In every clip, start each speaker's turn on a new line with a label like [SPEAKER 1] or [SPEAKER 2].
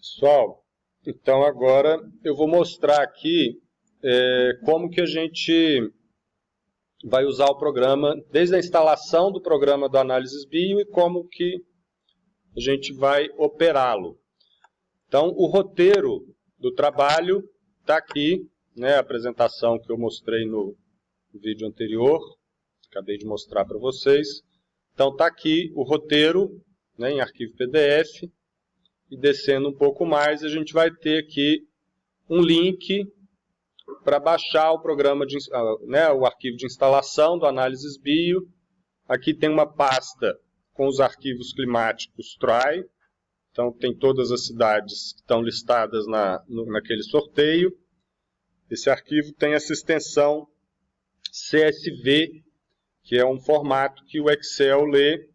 [SPEAKER 1] Pessoal, então agora eu vou mostrar aqui como que a gente vai usar o programa, desde a instalação do programa do Análises Bio e como que a gente vai operá-lo. Então, o roteiro do trabalho está aqui, né, a apresentação que eu mostrei no vídeo anterior, acabei de mostrar para vocês. Então, está aqui o roteiro, né, em arquivo PDF, e descendo um pouco mais, a gente vai ter aqui um link para baixar o programa, o arquivo de instalação do Análises Bio. Aqui tem uma pasta com os arquivos climáticos TRY. Então, tem todas as cidades que estão listadas naquele sorteio. Esse arquivo tem essa extensão CSV, que é um formato que o Excel lê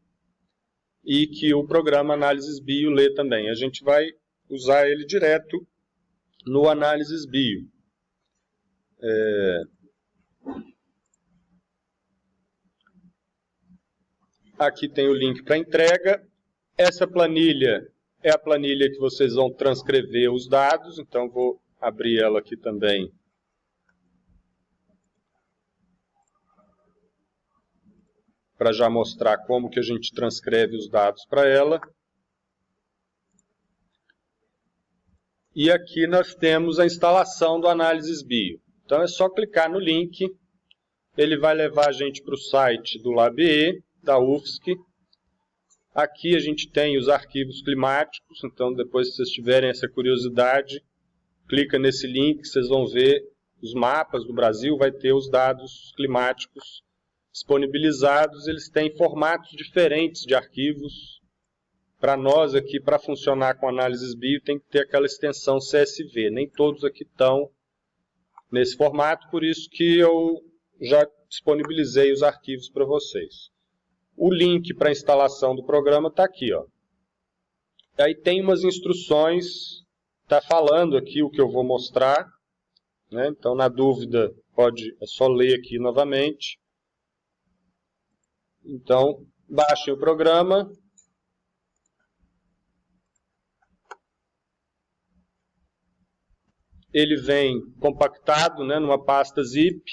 [SPEAKER 1] e que o programa Análises Bio lê também. A gente vai usar ele direto no Análises Bio. Aqui tem o link para entrega. Essa planilha é a planilha que vocês vão transcrever os dados, então vou abrir ela aqui também. Para já mostrar como que a gente transcreve os dados para ela. E aqui nós temos a instalação do Análises Bio. Então é só clicar no link, ele vai levar a gente para o site do LabE, da UFSC. Aqui a gente tem os arquivos climáticos, então depois se vocês tiverem essa curiosidade, clica nesse link, vocês vão ver os mapas do Brasil, vai ter os dados climáticos disponibilizados, eles têm formatos diferentes de arquivos. Para nós aqui, para funcionar com Análises Bio, tem que ter aquela extensão CSV. Nem todos aqui estão nesse formato, por isso que eu já disponibilizei os arquivos para vocês. O link para a instalação do programa está aqui, ó. Aí tem umas instruções, está falando aqui o que eu vou mostrar, né? Então, na dúvida, é só ler aqui novamente. Então, baixem o programa. Ele vem compactado, né, numa pasta zip,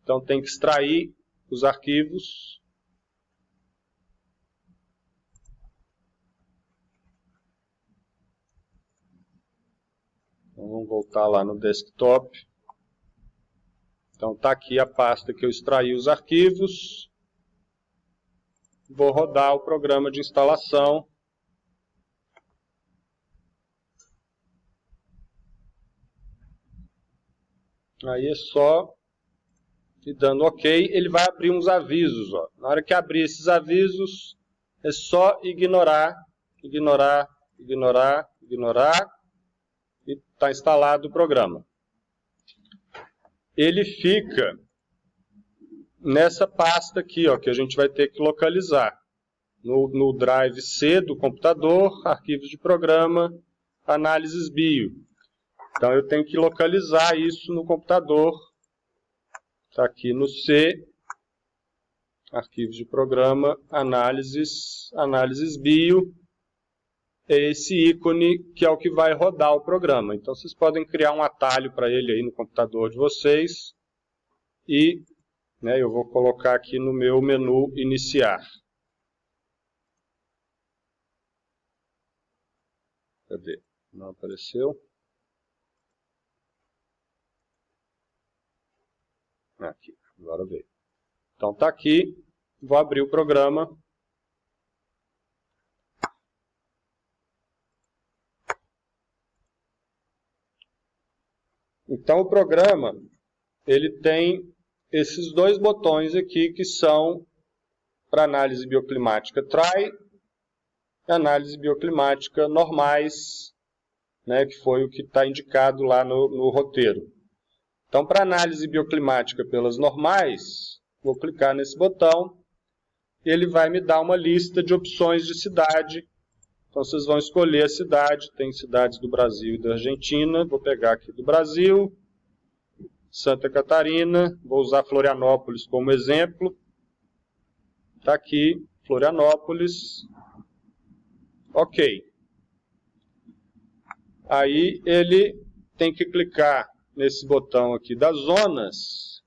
[SPEAKER 1] então tem que extrair os arquivos. Então, vamos voltar lá no desktop. Então está aqui a pasta que eu extraí os arquivos. Vou rodar o programa de instalação. Aí é só ir dando OK. Ele vai abrir uns avisos, ó. Na hora que abrir esses avisos, é só ignorar, ignorar, ignorar, ignorar. E está instalado o programa. Ele fica nessa pasta aqui, ó, que a gente vai ter que localizar. No drive C do computador, arquivos de programa, Análises Bio. Então eu tenho que localizar isso no computador. Está aqui no C, arquivos de programa, Análises Bio. É esse ícone que é o que vai rodar o programa. Então vocês podem criar um atalho para ele aí no computador de vocês. E eu vou colocar aqui no meu menu iniciar. Cadê? Não apareceu. Aqui, agora veio. Então está aqui, vou abrir o programa. Então o programa, ele tem esses dois botões aqui que são para análise bioclimática TRY e análise bioclimática normais, né, que foi o que está indicado lá no roteiro. Então, para análise bioclimática pelas normais, vou clicar nesse botão, ele vai me dar uma lista de opções de cidade. Então, vocês vão escolher a cidade, tem cidades do Brasil e da Argentina, vou pegar aqui do Brasil, Santa Catarina, vou usar Florianópolis como exemplo. Está aqui, Florianópolis. OK. Aí ele tem que clicar nesse botão aqui das zonas,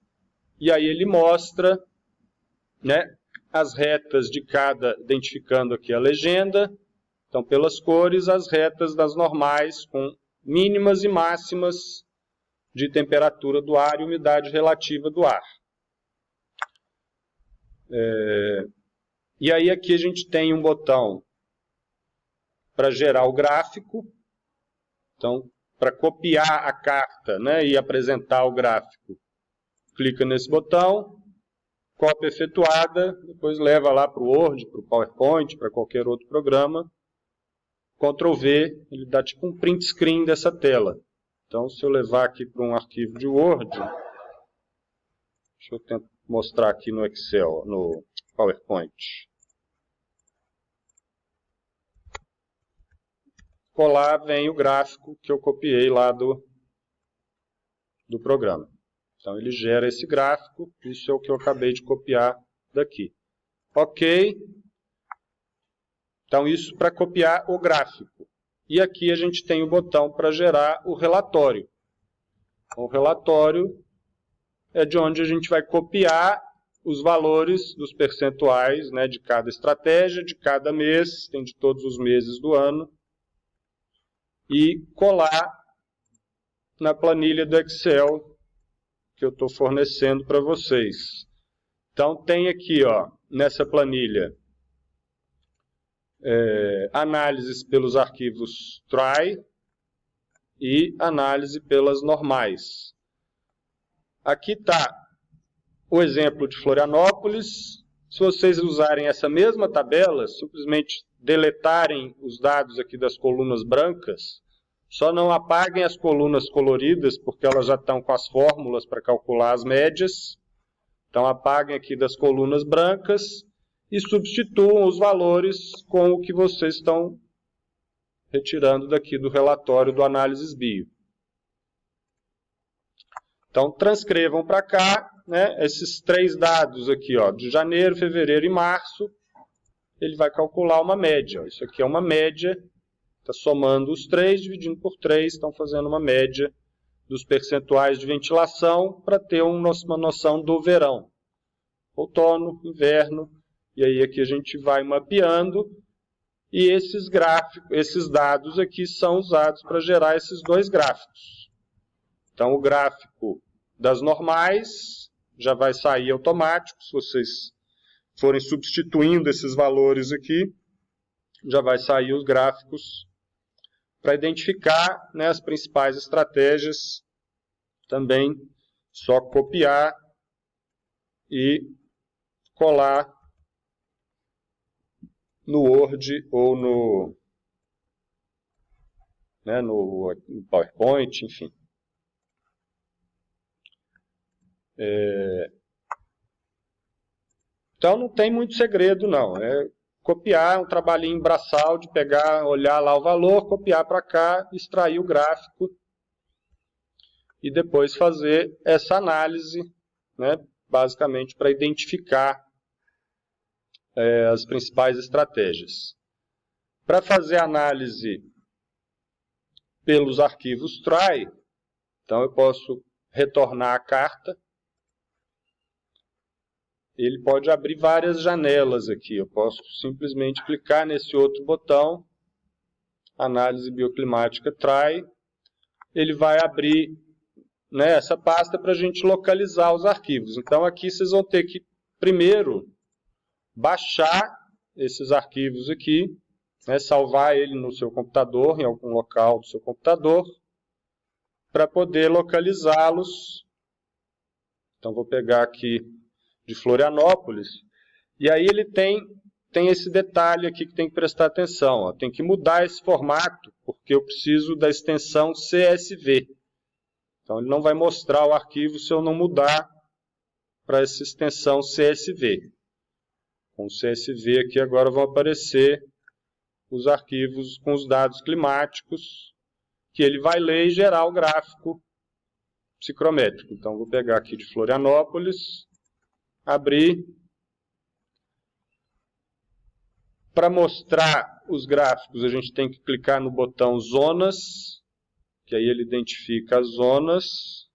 [SPEAKER 1] e aí ele mostra, né, as retas de cada, identificando aqui a legenda. Então, pelas cores, as retas das normais, com mínimas e máximas de temperatura do ar e umidade relativa do ar. E aí aqui a gente tem um botão para gerar o gráfico. Então, para copiar a carta, né, e apresentar o gráfico, clica nesse botão, cópia efetuada, depois leva lá para o Word, para o PowerPoint, para qualquer outro programa. Ctrl V, ele dá tipo um print screen dessa tela. Então, se eu levar aqui para um arquivo de Word, deixa eu tentar mostrar aqui no Excel, no PowerPoint. Colar vem o gráfico que eu copiei lá do programa. Então, ele gera esse gráfico, isso é o que eu acabei de copiar daqui. Ok. Então, isso para copiar o gráfico. E aqui a gente tem o botão para gerar o relatório. O relatório é de onde a gente vai copiar os valores dos percentuais, né, de cada estratégia, de cada mês, tem de todos os meses do ano, e colar na planilha do Excel que eu estou fornecendo para vocês. Então, tem aqui, ó, nessa planilha, análises pelos arquivos try e análise pelas normais. Aqui está o exemplo de Florianópolis. Se vocês usarem essa mesma tabela, simplesmente deletarem os dados aqui das colunas brancas, só não apaguem as colunas coloridas, porque elas já estão com as fórmulas para calcular as médias. Então, apaguem aqui das colunas brancas e substituam os valores com o que vocês estão retirando daqui do relatório do Análises Bio. Então, transcrevam para cá, né, esses 3 dados aqui, ó, de janeiro, fevereiro e março, ele vai calcular uma média. Isso aqui é uma média, está somando os 3, dividindo por 3, estão fazendo uma média dos percentuais de ventilação para ter uma noção do verão. Outono, inverno, e aí aqui a gente vai mapeando, e esses gráficos, esses dados aqui são usados para gerar esses 2 gráficos. Então, o gráfico das normais já vai sair automático, se vocês forem substituindo esses valores aqui, já vai sair os gráficos para identificar, né, as principais estratégias. Também só copiar e colar no Word ou no PowerPoint, enfim. Então, não tem muito segredo, não. É copiar, um trabalhinho braçal de pegar, olhar lá o valor, copiar para cá, extrair o gráfico e depois fazer essa análise, né, basicamente para identificar as principais estratégias. Para fazer a análise pelos arquivos try, então eu posso retornar a carta. Ele pode abrir várias janelas aqui. Eu posso simplesmente clicar nesse outro botão, Análise Bioclimática Try. Ele vai abrir, né, essa pasta para a gente localizar os arquivos. Então, aqui vocês vão ter que, primeiro, baixar esses arquivos aqui, né, salvar ele no seu computador, em algum local do seu computador, para poder localizá-los. Então, vou pegar aqui de Florianópolis, e aí ele tem esse detalhe aqui que tem que prestar atenção. Ó. Tem que mudar esse formato, porque eu preciso da extensão CSV. Então, ele não vai mostrar o arquivo se eu não mudar para essa extensão CSV. Com o CSV aqui agora vão aparecer os arquivos com os dados climáticos, que ele vai ler e gerar o gráfico psicrométrico. Então, vou pegar aqui de Florianópolis, abrir. Para mostrar os gráficos, a gente tem que clicar no botão Zonas, que aí ele identifica as zonas.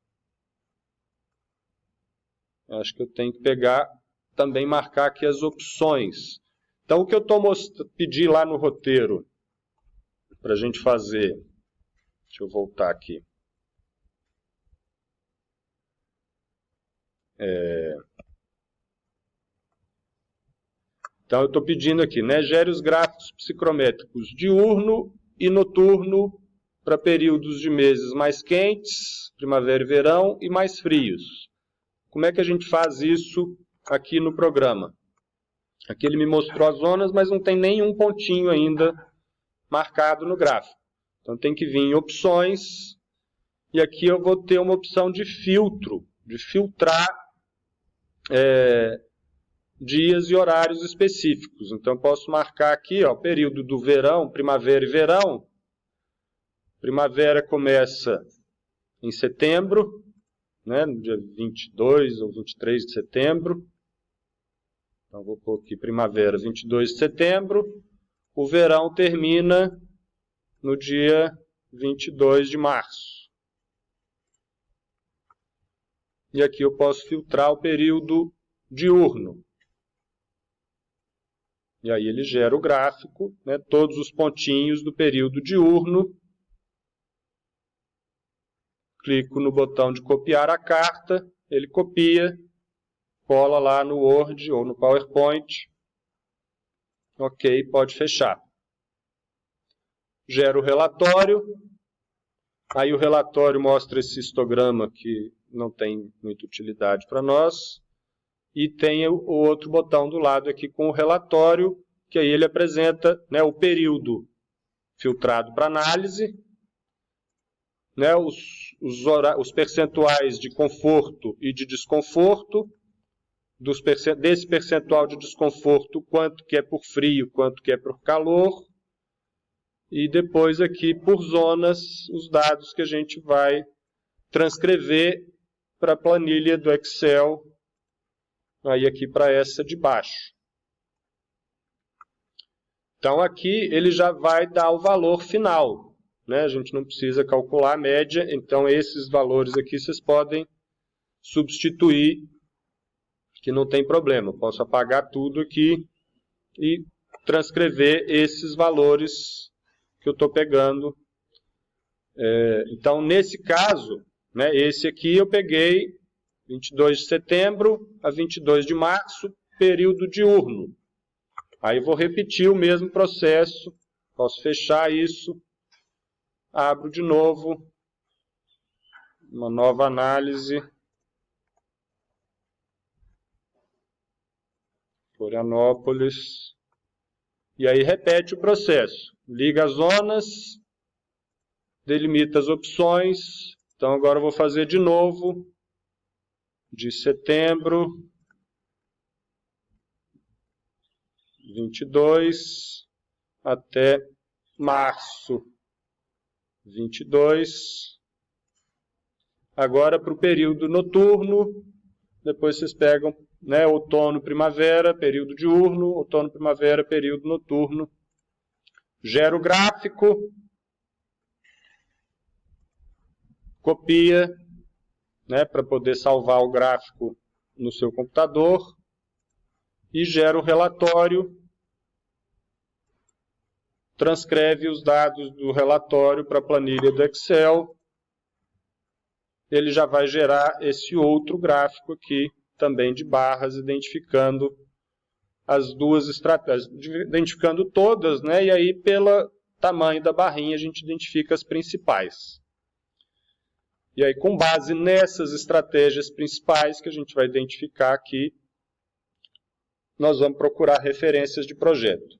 [SPEAKER 1] Acho que eu tenho que pegar, também marcar aqui as opções. Então, o que eu pedi lá no roteiro, para a gente fazer, deixa eu voltar aqui. Então, eu estou pedindo aqui, né, gere os gráficos psicométricos diurno e noturno para períodos de meses mais quentes, primavera e verão, e mais frios. Como é que a gente faz isso aqui no programa? Aqui ele me mostrou as zonas, mas não tem nenhum pontinho ainda marcado no gráfico. Então tem que vir em opções, e aqui eu vou ter uma opção de filtro, de filtrar dias e horários específicos. Então eu posso marcar aqui, ó, período do verão, primavera e verão. Primavera começa em setembro, né, no dia 22 ou 23 de setembro. Então vou pôr aqui primavera, 22 de setembro. O verão termina no dia 22 de março. E aqui eu posso filtrar o período diurno. E aí ele gera o gráfico, né, todos os pontinhos do período diurno. Clico no botão de copiar a carta, ele copia, cola lá no Word ou no PowerPoint. Ok, pode fechar. Gera o relatório. Aí o relatório mostra esse histograma que não tem muita utilidade para nós. E tem o outro botão do lado aqui com o relatório, que aí ele apresenta, né, o período filtrado para análise, né, os percentuais de conforto e de desconforto, desse percentual de desconforto, quanto que é por frio, quanto que é por calor, e depois aqui por zonas, os dados que a gente vai transcrever para a planilha do Excel, aí aqui para essa de baixo. Então aqui ele já vai dar o valor final, né? A gente não precisa calcular a média, então esses valores aqui vocês podem substituir, que não tem problema. Eu posso apagar tudo aqui e transcrever esses valores que eu estou pegando. Então, nesse caso, né, esse aqui eu peguei 22 de setembro a 22 de março, período diurno. Aí vou repetir o mesmo processo, posso fechar isso, abro de novo, uma nova análise. Florianópolis. E aí repete o processo. Liga as zonas, delimita as opções. Então agora eu vou fazer de novo, de setembro 22 até março 22. Agora para o período noturno, depois vocês pegam, né, outono, primavera, período diurno, outono, primavera, período noturno. Gera o gráfico, copia, né, para poder salvar o gráfico no seu computador, e gera o relatório, transcreve os dados do relatório para a planilha do Excel. Ele já vai gerar esse outro gráfico aqui, também de barras, identificando as duas estratégias, identificando todas, né? E aí, pelo tamanho da barrinha, a gente identifica as principais. E aí, com base nessas estratégias principais que a gente vai identificar aqui, nós vamos procurar referências de projeto.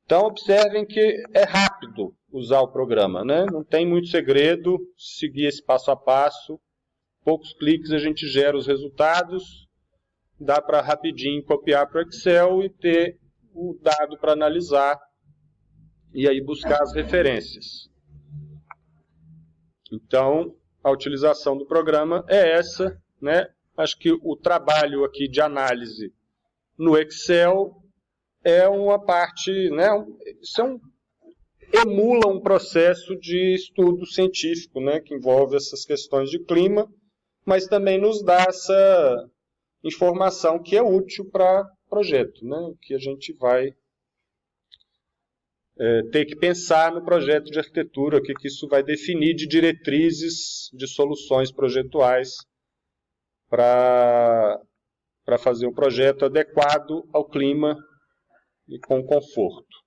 [SPEAKER 1] Então, observem que é rápido usar o programa, né? Não tem muito segredo, seguir esse passo a passo. Poucos cliques a gente gera os resultados, dá para rapidinho copiar para o Excel e ter o dado para analisar e aí buscar as referências. Então, a utilização do programa é essa, né? Acho que o trabalho aqui de análise no Excel é uma parte, né? Isso é emula um processo de estudo científico, né, que envolve essas questões de clima, mas também nos dá essa informação que é útil para o projeto, né, que a gente vai ter que pensar no projeto de arquitetura, o que isso vai definir de diretrizes, de soluções projetuais para fazer um projeto adequado ao clima e com conforto.